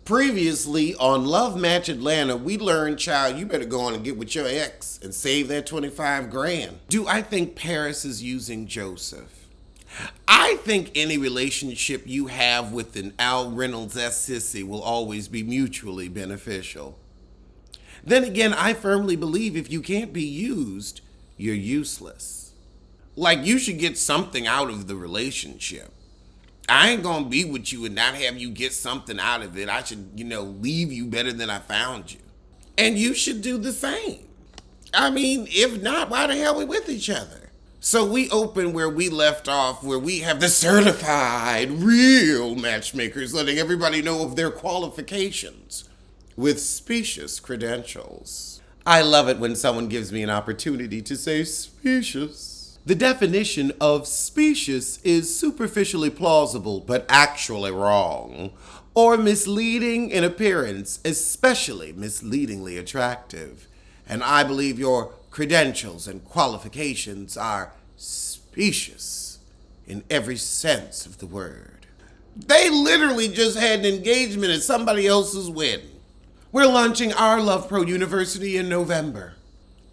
Previously on Love Match Atlanta, we learned, child, you better go on and get with your ex and save that 25 grand. Do I think Paris is using Joseph? I think any relationship you have with an Al Reynolds-esque sissy will always be mutually beneficial. Then again, I firmly believe if you can't be used, you're useless. Like, you should get something out of the relationship. I ain't gonna be with you and not have you get something out of it. I should, leave you better than I found you. And you should do the same. I mean, if not, why the hell are we with each other? So we open where we left off, where we have the certified, real matchmakers letting everybody know of their qualifications with specious credentials. I love it when someone gives me an opportunity to say specious. The definition of specious is superficially plausible but actually wrong, or misleading in appearance, especially misleadingly attractive. And I believe your credentials and qualifications are specious in every sense of the word. They literally just had an engagement at somebody else's wedding. We're launching our Love Pro University in November.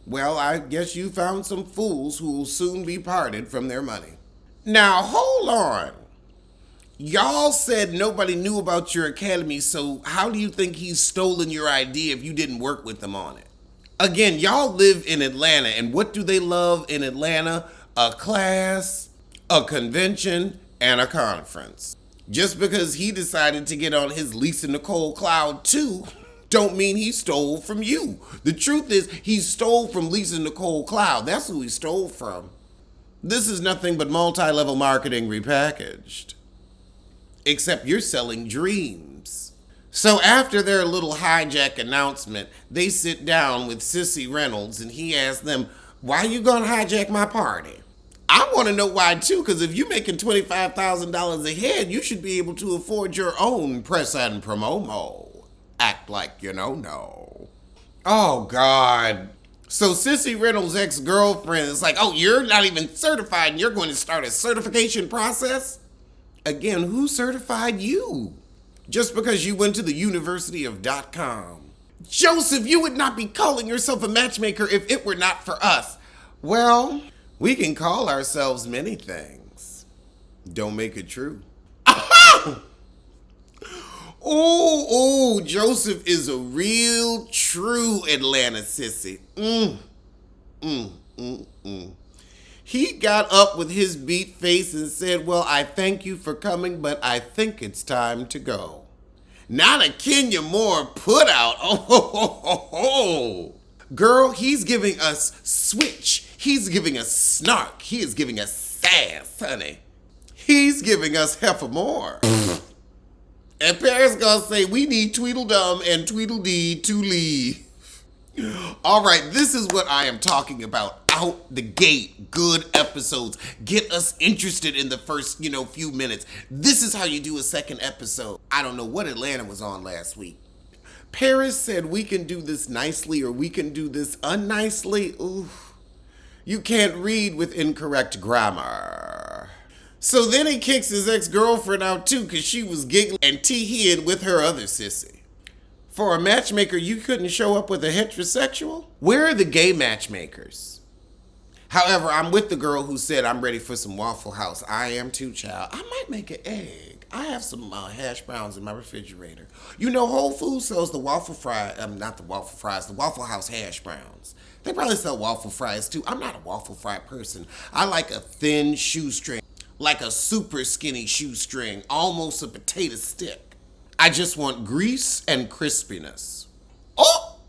Well, I guess you found some fools who will soon be parted from their money. Now, hold on. Y'all said nobody knew about your academy, so how do you think he's stolen your idea if you didn't work with them on it? Again, y'all live in Atlanta, and what do they love in Atlanta? A class, a convention, and a conference. Just because he decided to get on his Lisa Nicole Cloud too, don't mean he stole from you. The truth is, he stole from Lisa Nicole Cloud. That's who he stole from. This is nothing but multi-level marketing repackaged. Except you're selling dreams. So after their little hijack announcement, they sit down with Sissy Reynolds and he asks them, why you gonna hijack my party? I want to know why too, because if you're making $25,000 a head, you should be able to afford your own press and promo. Act like you know. Oh, God. So Sissy Reynolds' ex-girlfriend is like, oh, you're not even certified and you're going to start a certification process? Again, who certified you? Just because you went to the University of .com. Joseph, you would not be calling yourself a matchmaker if it were not for us. Well, we can call ourselves many things. Don't make it true. Oh, Joseph is a real, true Atlanta sissy. He got up with his beat face and said, well, I thank you for coming, but I think it's time to go. Not a Kenya Moore put out. Oh. Girl, he's giving us switch. He's giving us snark. He is giving us sass, honey. He's giving us heifer more. And Paris gonna say, we need Tweedledum and Tweedledee to leave. All right, this is what I am talking about. Out the gate, good episodes. Get us interested in the first, few minutes. This is how you do a second episode. I don't know what Atlanta was on last week. Paris said we can do this nicely or we can do this unnicely. Ooh, you can't read with incorrect grammar. So then he kicks his ex-girlfriend out too because she was giggling and tee-heeing with her other sissy. For a matchmaker, you couldn't show up with a heterosexual? Where are the gay matchmakers? However, I'm with the girl who said I'm ready for some Waffle House. I am too, child. I might make an egg. I have some hash browns in my refrigerator. Whole Foods sells the waffle fry, not the waffle fries, the Waffle House hash browns. They probably sell waffle fries too. I'm not a waffle fry person. I like a thin shoestring. Like a super skinny shoestring, almost a potato stick. I just want grease and crispiness. Oh,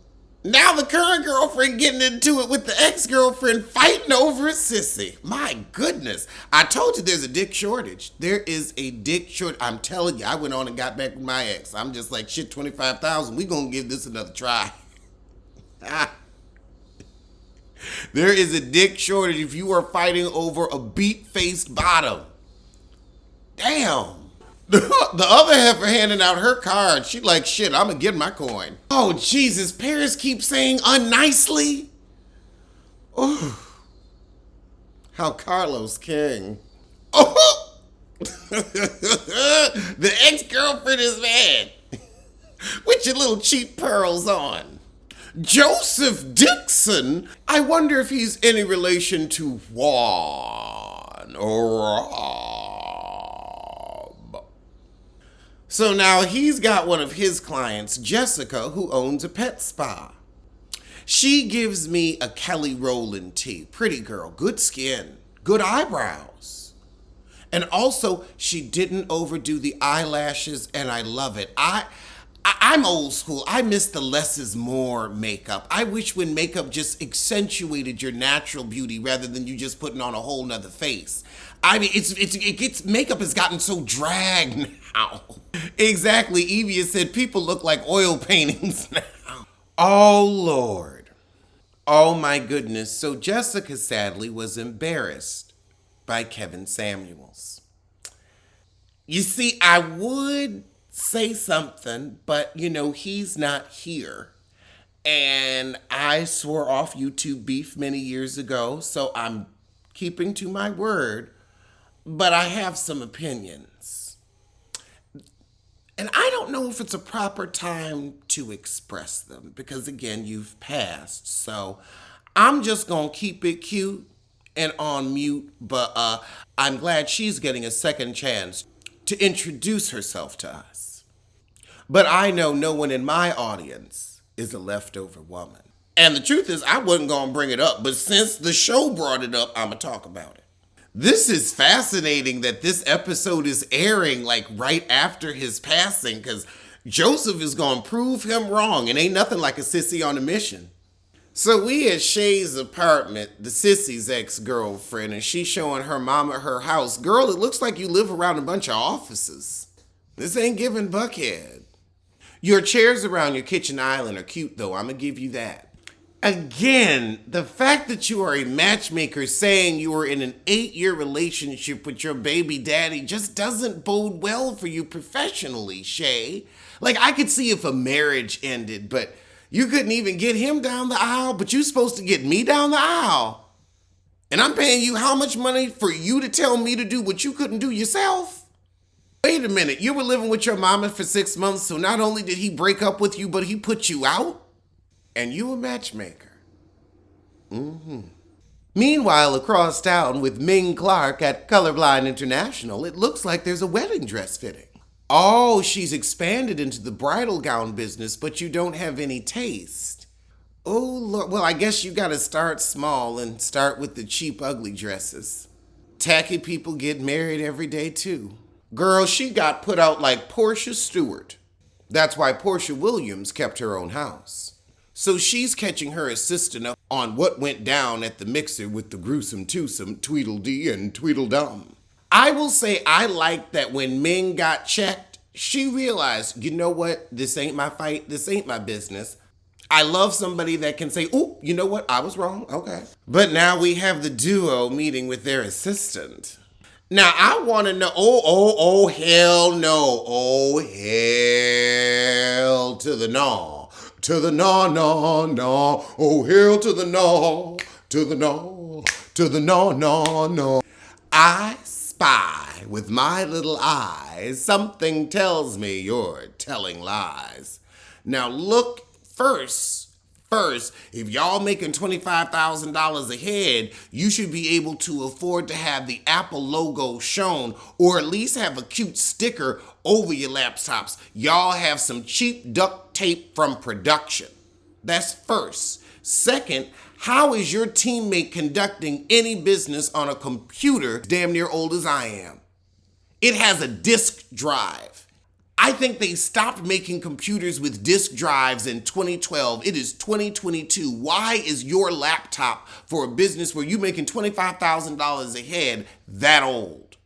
now the current girlfriend getting into it with the ex-girlfriend fighting over a sissy. My goodness. I told you there's a dick shortage. There is a dick shortage. I'm telling you, I went on and got back with my ex. I'm just like, shit, 25,000. We gonna give this another try. There is a dick shortage if you are fighting over a beat-faced bottom. Damn. The other heifer handing out her card. She like, shit, I'm gonna get my coin. Oh, Jesus. Paris keeps saying unnicely. Oh. How Carlos King. Oh. The ex-girlfriend is mad. Put your little cheap pearls on. Joseph Dixon? I wonder if he's any relation to Juan or Rob. So now he's got one of his clients, Jessica, who owns a pet spa. She gives me a Kelly Rowland tea. Pretty girl, good skin, good eyebrows. And also, she didn't overdo the eyelashes, and I love it. I'm old school. I miss the less is more makeup. I wish when makeup just accentuated your natural beauty rather than you just putting on a whole nother face. I mean, makeup has gotten so dragged now. Exactly. Evia said people look like oil paintings now. Oh, Lord. Oh, my goodness. So Jessica sadly was embarrassed by Kevin Samuels. You see, I would say something, but he's not here. And I swore off YouTube beef many years ago, so I'm keeping to my word, but I have some opinions. And I don't know if it's a proper time to express them because, again, you've passed. So I'm just going to keep it cute and on mute, but I'm glad she's getting a second chance to introduce herself to us. But I know no one in my audience is a leftover woman. And the truth is, I wasn't going to bring it up, but since the show brought it up, I'm going to talk about it. This is fascinating that this episode is airing like right after his passing because Joseph is going to prove him wrong and ain't nothing like a sissy on a mission. So we at Shay's apartment, the sissy's ex-girlfriend, and she's showing her mama her house. Girl, it looks like you live around a bunch of offices. This ain't giving Buckhead. Your chairs around your kitchen island are cute though, I'm going to give you that. Again, the fact that you are a matchmaker saying you were in an 8-year relationship with your baby daddy just doesn't bode well for you professionally, Shay. Like, I could see if a marriage ended, but you couldn't even get him down the aisle, but you're supposed to get me down the aisle. And I'm paying you how much money for you to tell me to do what you couldn't do yourself? Wait a minute, you were living with your mama for 6 months, so not only did he break up with you, but he put you out? And you a matchmaker. Meanwhile, across town with Ming Clark at Colorblind International, it looks like there's a wedding dress fitting. Oh, she's expanded into the bridal gown business, but you don't have any taste. Oh, Lord. Well, I guess you gotta start small and start with the cheap, ugly dresses. Tacky people get married every day, too. Girl, she got put out like Portia Stewart. That's why Portia Williams kept her own house. So she's catching her assistant up on what went down at the mixer with the gruesome twosome Tweedledee and Tweedledum. I will say I like that when Ming got checked, she realized, you know what? This ain't my fight. This ain't my business. I love somebody that can say, oh, you know what? I was wrong. Okay. But now we have the duo meeting with their assistant. Now, I want to know, oh, hell no. Oh, hell to the no. To the no, no, no. Oh, hell to the no. To the no. To the no, no, no. I spy with my little eyes. Something tells me you're telling lies. Now, look first, if y'all making $25,000 a head, you should be able to afford to have the Apple logo shown or at least have a cute sticker over your laptops. Y'all have some cheap duct tape from production. That's first. Second, how is your teammate conducting any business on a computer damn near old as I am? It has a disk drive. I think they stopped making computers with disk drives in 2012. It is 2022. Why is your laptop for a business where you're making $25,000 a head that old?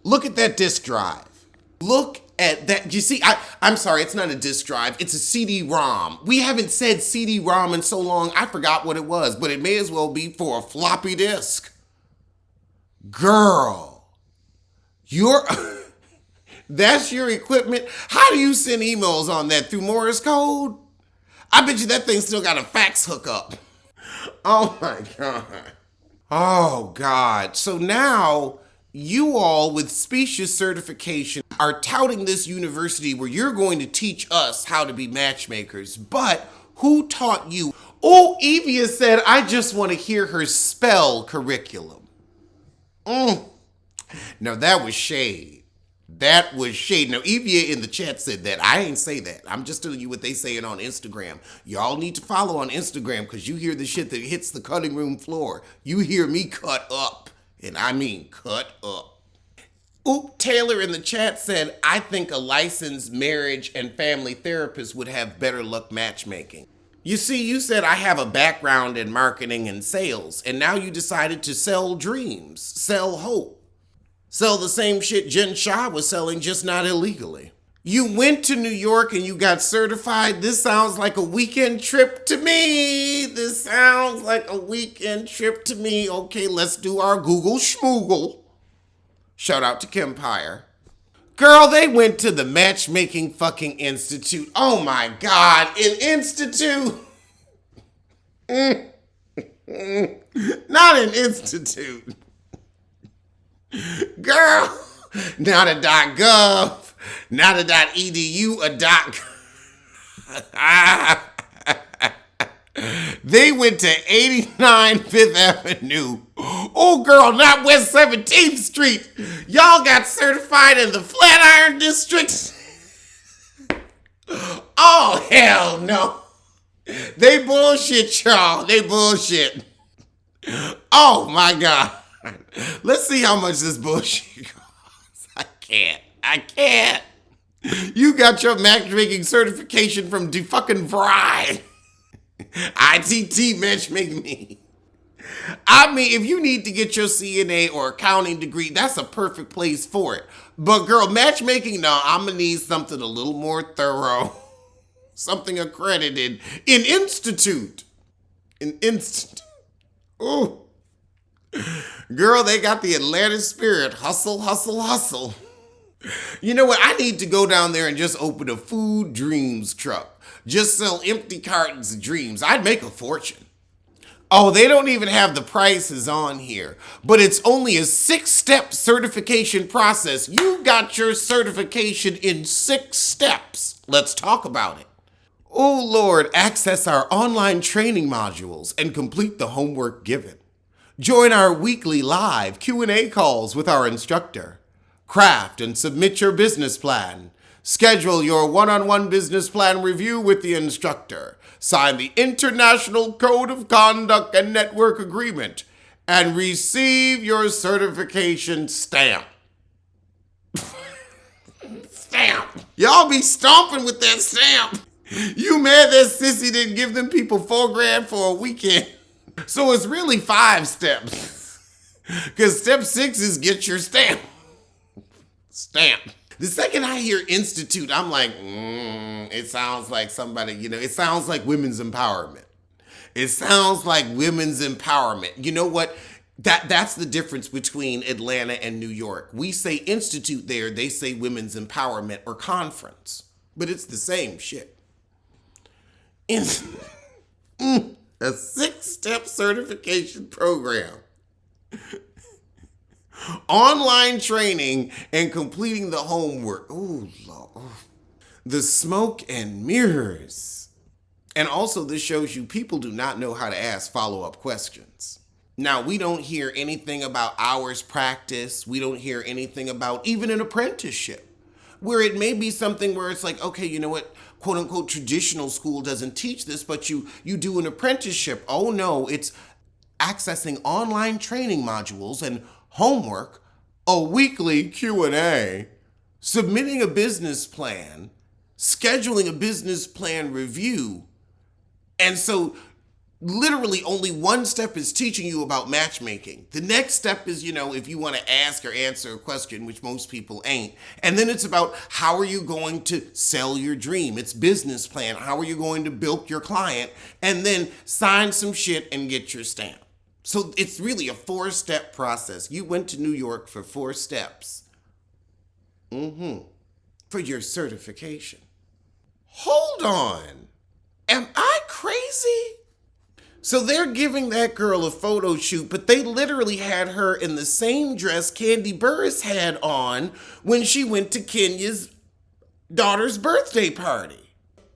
Look at that disk drive. Look at that. You see, I'm sorry, it's not a disk drive. It's a CD-ROM. We haven't said CD-ROM in so long, I forgot what it was, but it may as well be for a floppy disk. Girl, you're... That's your equipment? How do you send emails on that? Through Morse code? I bet you that thing still got a fax hookup. Oh my God. Oh God. So now You all with specious certification are touting this university where you're going to teach us how to be matchmakers. But who taught you? Oh, Evia said, I just want to hear her spell curriculum. Now that was shade. That was shade. Now, Evia in the chat said that. I ain't say that. I'm just telling you what they saying on Instagram. Y'all need to follow on Instagram because you hear the shit that hits the cutting room floor. You hear me cut up. And I mean cut up. Oop Taylor in the chat said, I think a licensed marriage and family therapist would have better luck matchmaking. You see, you said I have a background in marketing and sales, and now you decided to sell dreams, sell hope. Sell the same shit Jen Shah was selling, just not illegally. You went to New York and you got certified. This sounds like a weekend trip to me. This sounds like a weekend trip to me. Okay, let's do our Google schmoogle. Shout out to Kempire. Girl, they went to the Matchmaking fucking Institute. Oh my God, an institute. Not an institute. Girl, not a .gov, not a .edu, a They went to 89 Fifth Avenue. Oh, girl, not West 17th Street. Y'all got certified in the Flatiron District. Oh, hell no. They bullshit, y'all. They bullshit. Oh, my God. Let's see how much this bullshit costs. I can't. You got your matchmaking certification from fucking Fry. ITT matchmaking me. I mean, if you need to get your CNA or accounting degree, that's a perfect place for it. But girl, matchmaking, no, I'm gonna need something a little more thorough. Something accredited. An institute. Ooh. Girl, they got the Atlanta spirit. Hustle, hustle, hustle. You know what? I need to go down there and just open a food dreams truck. Just sell empty cartons of dreams. I'd make a fortune. Oh, they don't even have the prices on here. But it's only a 6-step certification process. You got your certification in 6 steps. Let's talk about it. Oh, Lord, access our online training modules and complete the homework given. Join our weekly live Q&A calls with our instructor. Craft and submit your business plan. Schedule your one-on-one business plan review with the instructor. Sign the International Code of Conduct and Network Agreement. And receive your certification stamp. Stamp. Y'all be stomping with that stamp. You mad that Sissy didn't give them people $4,000 for a weekend? So it's really 5 steps. Because step 6 is get your stamp. Stamp. The second I hear institute, I'm like, it sounds like somebody, it sounds like women's empowerment. It sounds like women's empowerment. You know what? That's the difference between Atlanta and New York. We say institute there, they say women's empowerment or conference. But it's the same shit. A 6-step certification program. Online training and completing the homework. Ooh, Lord. The smoke and mirrors. And also this shows you people do not know how to ask follow-up questions. Now, we don't hear anything about hours practice. We don't hear anything about even an apprenticeship. Where it may be something where it's like, okay, you know what, quote unquote, traditional school doesn't teach this, but you do an apprenticeship. Oh no, it's accessing online training modules and homework, a weekly Q&A, submitting a business plan, scheduling a business plan review. And so literally only one step is teaching you about matchmaking. The next step is, if you want to ask or answer a question, which most people ain't. And then it's about how are you going to sell your dream? It's business plan. How are you going to bilk your client? And then sign some shit and get your stamp. So it's really a 4-step process. You went to New York for 4 steps. For your certification. Hold on. Am I crazy? So they're giving that girl a photo shoot, but they literally had her in the same dress Candy Burris had on when she went to Kenya's daughter's birthday party.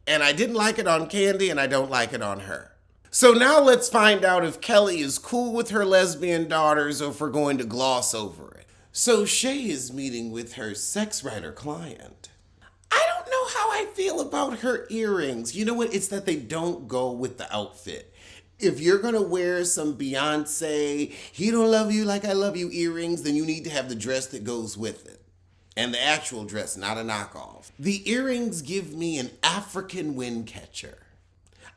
And I didn't like it on Candy, and I don't like it on her. So now let's find out if Kelly is cool with her lesbian daughters or if we're going to gloss over it. So Shay is meeting with her sex writer client. I don't know how I feel about her earrings. You know what? It's that they don't go with the outfit. If you're going to wear some Beyonce, he don't love you like I love you earrings, then you need to have the dress that goes with it. And the actual dress, not a knockoff. The earrings give me an African wind catcher.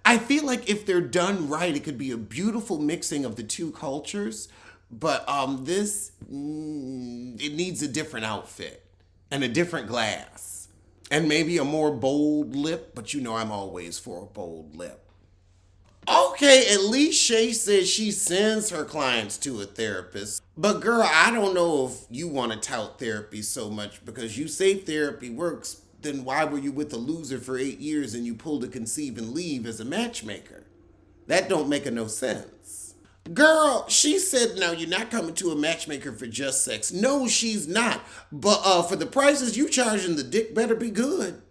I feel like if they're done right, it could be a beautiful mixing of the two cultures. But it needs a different outfit and a different glass. And maybe a more bold lip, but you know I'm always for a bold lip. Okay, at least Shay says she sends her clients to a therapist. But girl, I don't know if you want to tout therapy so much because you say therapy works, then why were you with a loser for 8 years and you pulled a conceive and leave as a matchmaker? That don't make no sense. Girl, she said, no, you're not coming to a matchmaker for just sex. No, she's not. But for the prices you charging, the dick better be good.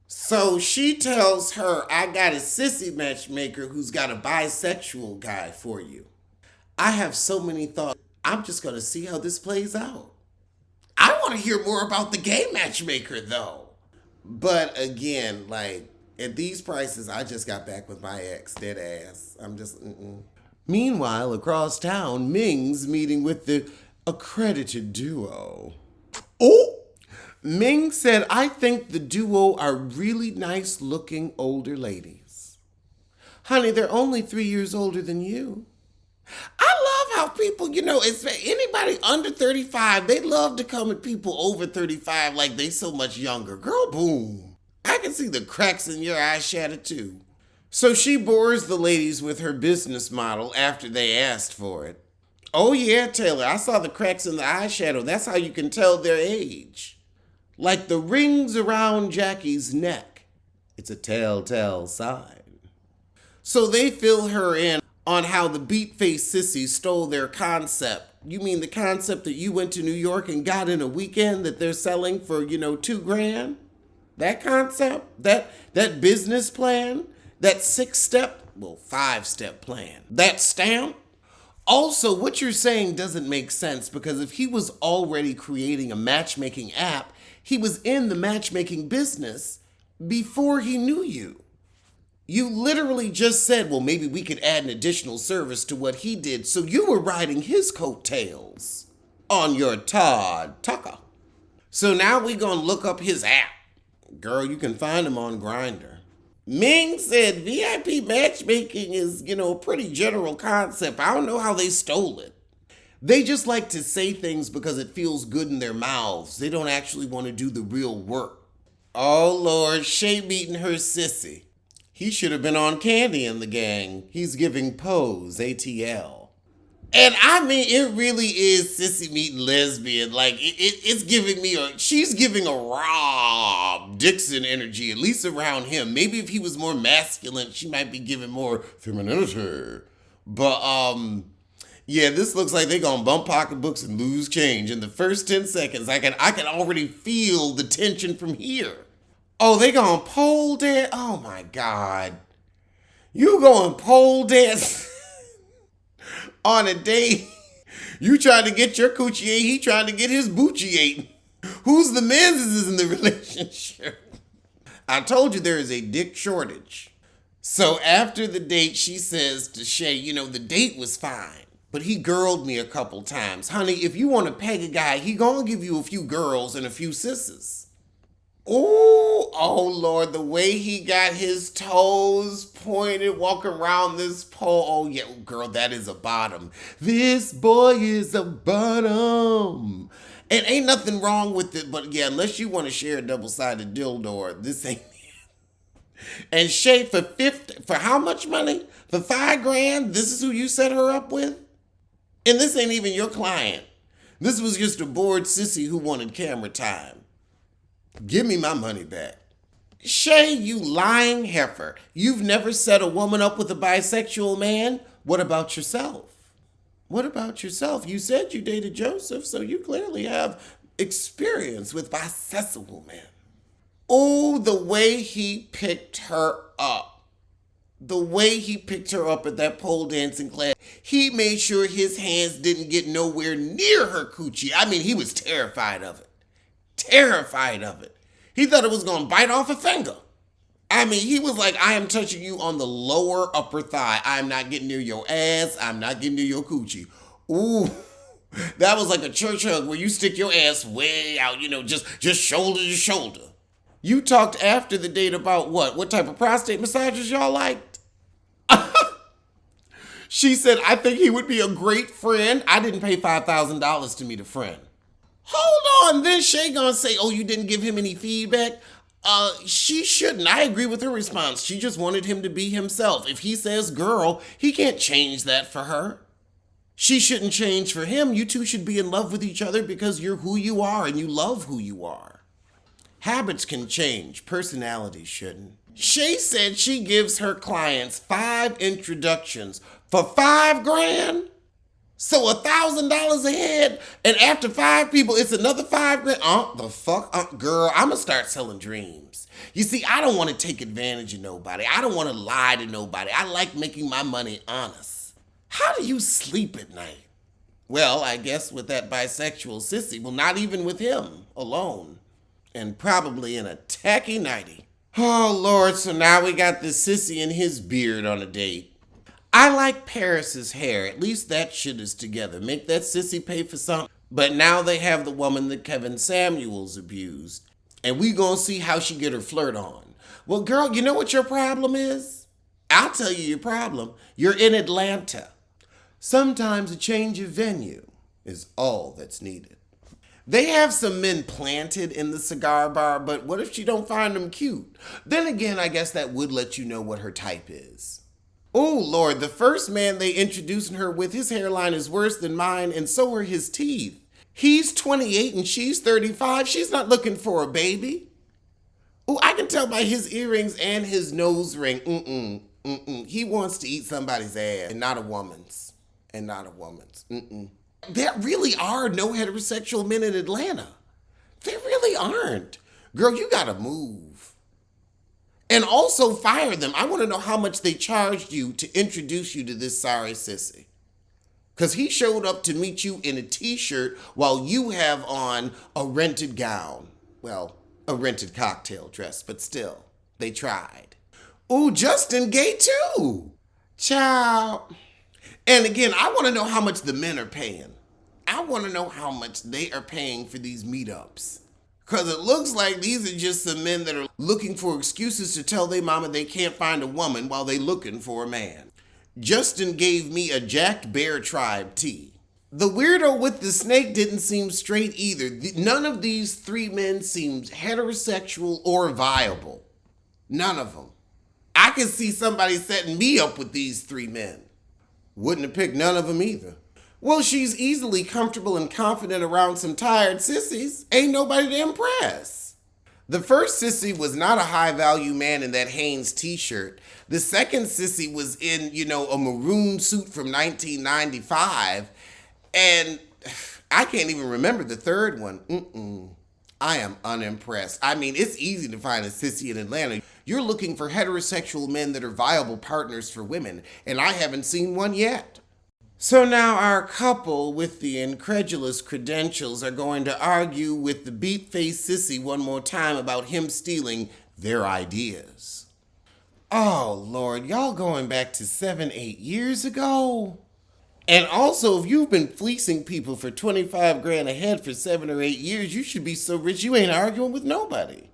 So she tells her, I got a sissy matchmaker who's got a bisexual guy for you. I have so many thoughts. I'm just going to see how this plays out. I want to hear more about the gay matchmaker, though. But again, like, at these prices, I just got back with my ex, dead ass. I'm just, Meanwhile, across town, Ming's meeting with the accredited duo. Oh! Ming said, I think the duo are really nice looking older ladies. Honey, they're only 3 years older than you. I love how people, it's anybody under 35, they love to come at people over 35 like they so much younger. Girl, boom. I can see the cracks in your eyeshadow too. So she bores the ladies with her business model after they asked for it. Oh yeah, Taylor, I saw the cracks in the eyeshadow. That's how you can tell their age. Like the rings around Jackie's neck. It's a telltale sign. So they fill her in on how the beat-faced sissies stole their concept. You mean the concept that you went to New York and got in a weekend that they're selling for, $2,000? That concept? That business plan? That 5-step plan? That stamp? Also, what you're saying doesn't make sense because if he was already creating a matchmaking app, he was in the matchmaking business before he knew you. You literally just said, well, maybe we could add an additional service to what he did, so you were riding his coattails on your Todd Tucker. So now we gonna look up his app. Girl, you can find him on Grindr. Ming said VIP matchmaking is, a pretty general concept. I don't know how they stole it. They just like to say things because it feels good in their mouths. They don't actually want to do the real work. Oh, Lord, Shay meeting her sissy. He should have been on Candy and the gang. He's giving pose, ATL. And I mean, it really is sissy meeting lesbian. Like, it's giving me she's giving a Rob Dixon energy, at least around him. Maybe if he was more masculine, she might be giving more femininity. But, yeah, this looks like they're going to bump pocketbooks and lose change. In the first 10 seconds, I can already feel the tension from here. Oh, they going to pole dance? Oh, my God. You going pole dance on a date? You trying to get your coochie ate, he trying to get his boochie ate. Who's the men's in the relationship? I told you there is a dick shortage. So after the date, she says to Shay, the date was fine. But he girled me a couple times. Honey, if you want to peg a guy, he gonna give you a few girls and a few sisses. Oh, Lord, the way he got his toes pointed, walking around this pole. Oh, yeah, girl, that is a bottom. This boy is a bottom. And ain't nothing wrong with it, but yeah, unless you want to share a double-sided dildo, this ain't it. And Shay, for how much money? For $5,000, this is who you set her up with? And this ain't even your client. This was just a bored sissy who wanted camera time. Give me my money back. Shay, you lying heifer. You've never set a woman up with a bisexual man. What about yourself? What about yourself? You said you dated Joseph, so you clearly have experience with bisexual men. Oh, the way he picked her up. The way he picked her up at that pole dancing class. He made sure his hands didn't get nowhere near her coochie. I mean, he was terrified of it. Terrified of it. He thought it was going to bite off a finger. I mean, he was like, I am touching you on the lower upper thigh. I'm not getting near your ass. I'm not getting near your coochie. Ooh, that was like a church hug where you stick your ass way out, just shoulder to shoulder. You talked after the date about what? What type of prostate massages y'all liked? She said, I think he would be a great friend. I didn't pay $5,000 to meet a friend. Hold on, then Shay gonna say, oh, you didn't give him any feedback? She shouldn't. I agree with her response. She just wanted him to be himself. If he says girl, he can't change that for her. She shouldn't change for him. You two should be in love with each other because you're who you are and you love who you are. Habits can change. Personalities shouldn't. Shay said she gives her clients 5 introductions for $5,000. So $1,000 a head, and after 5 people, it's another $5,000. The fuck, girl, I'm gonna start selling dreams. You see, I don't want to take advantage of nobody. I don't want to lie to nobody. I like making my money honest. How do you sleep at night? Well, I guess with that bisexual sissy. Well, not even with him alone, and probably in a tacky nightie. Oh Lord, so now we got this sissy and his beard on a date. I like Paris's hair. At least that shit is together. Make that sissy pay for something. But now they have the woman that Kevin Samuels abused. And we gonna see how she get her flirt on. Well, girl, you know what your problem is? I'll tell you your problem. You're in Atlanta. Sometimes a change of venue is all that's needed. They have some men planted in the cigar bar, but what if she don't find them cute? Then again, I guess that would let you know what her type is. Oh, Lord, the first man they introducing her with, his hairline is worse than mine, and so are his teeth. He's 28 and she's 35. She's not looking for a baby. Oh, I can tell by his earrings and his nose ring. He wants to eat somebody's ass and not a woman's. There really are no heterosexual men in Atlanta. There really aren't. Girl, you gotta move. And also fire them. I want to know how much they charged you to introduce you to this sorry sissy. Because he showed up to meet you in a t-shirt while you have on a rented gown. Well, a rented cocktail dress, but still, they tried. Ooh, Justin gay too. Ciao. And again, I want to know how much the men are paying. I want to know how much they are paying for these meetups. Because it looks like these are just some men that are looking for excuses to tell their mama they can't find a woman while they looking for a man. Justin gave me a Jack Bear Tribe tea. The weirdo with the snake didn't seem straight either. None of these 3 men seemed heterosexual or viable. None of them. I could see somebody setting me up with these 3 men. Wouldn't have picked none of them either. Well, she's easily comfortable and confident around some tired sissies. Ain't nobody to impress. The first sissy was not a high-value man in that Hanes t-shirt. The second sissy was in, a maroon suit from 1995. And I can't even remember the third one. I am unimpressed. I mean, it's easy to find a sissy in Atlanta. You're looking for heterosexual men that are viable partners for women, and I haven't seen one yet. So now our couple with the incredulous credentials are going to argue with the beat-faced sissy one more time about him stealing their ideas. Oh, Lord, y'all going back to 7-8 years ago? And also, if you've been fleecing people for $25,000 a head for 7 or 8 years, you should be so rich you ain't arguing with nobody.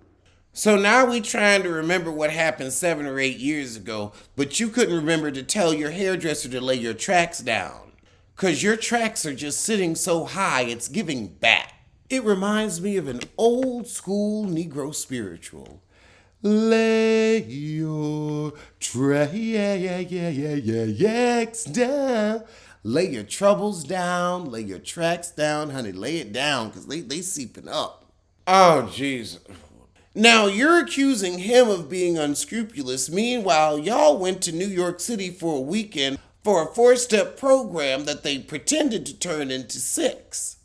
So now we trying to remember what happened 7 or 8 years ago, but you couldn't remember to tell your hairdresser to lay your tracks down. Because your tracks are just sitting so high, it's giving back. It reminds me of an old school Negro spiritual. Lay your tracks down. Lay your troubles down. Lay your tracks down, honey. Lay it down, because they seeping up. Oh, jeez. Now you're accusing him of being unscrupulous. Meanwhile, y'all went to New York City for a weekend for a 4-step program that they pretended to turn into 6.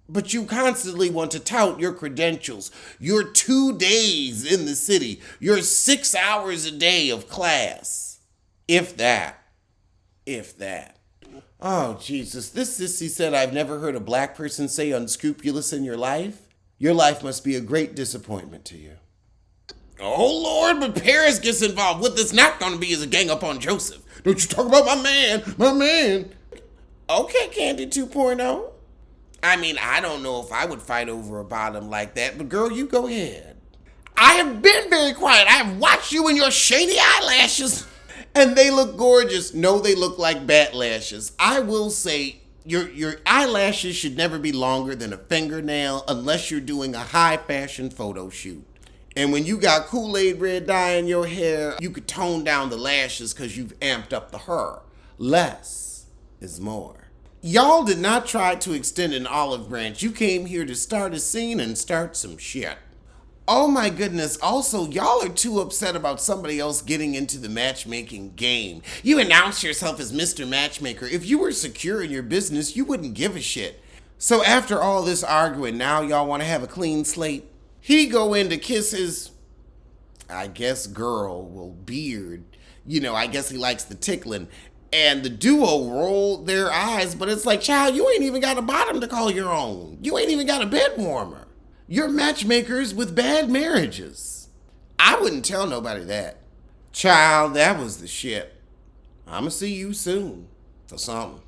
But you constantly want to tout your credentials, your 2 days in the city, your 6 hours a day of class. If that. If that. Oh, Jesus. This sissy said, I've never heard a black person say unscrupulous in your life. Your life must be a great disappointment to you. Oh, Lord, but Paris gets involved. What this not going to be is a gang up on Joseph. Don't you talk about my man. Okay, Candy 2.0. I mean, I don't know if I would fight over a bottom like that, but girl, you go ahead. I have been very quiet. I have watched you and your shady eyelashes. And they look gorgeous. No, they look like bat lashes. I will say, your eyelashes should never be longer than a fingernail unless you're doing a high fashion photo shoot. And when you got Kool-Aid red dye in your hair, you could tone down the lashes because you've amped up the hair. Less is more. Y'all did not try to extend an olive branch. You came here to start a scene and start some shit. Oh my goodness, also, y'all are too upset about somebody else getting into the matchmaking game. You announce yourself as Mr. Matchmaker. If you were secure in your business, you wouldn't give a shit. So after all this arguing, now y'all want to have a clean slate? He go in to kiss his, I guess, beard. I guess he likes the tickling. And the duo rolled their eyes, but it's like, child, you ain't even got a bottom to call your own. You ain't even got a bed warmer. You're matchmakers with bad marriages. I wouldn't tell nobody that. Child, that was the shit. I'ma see you soon for something.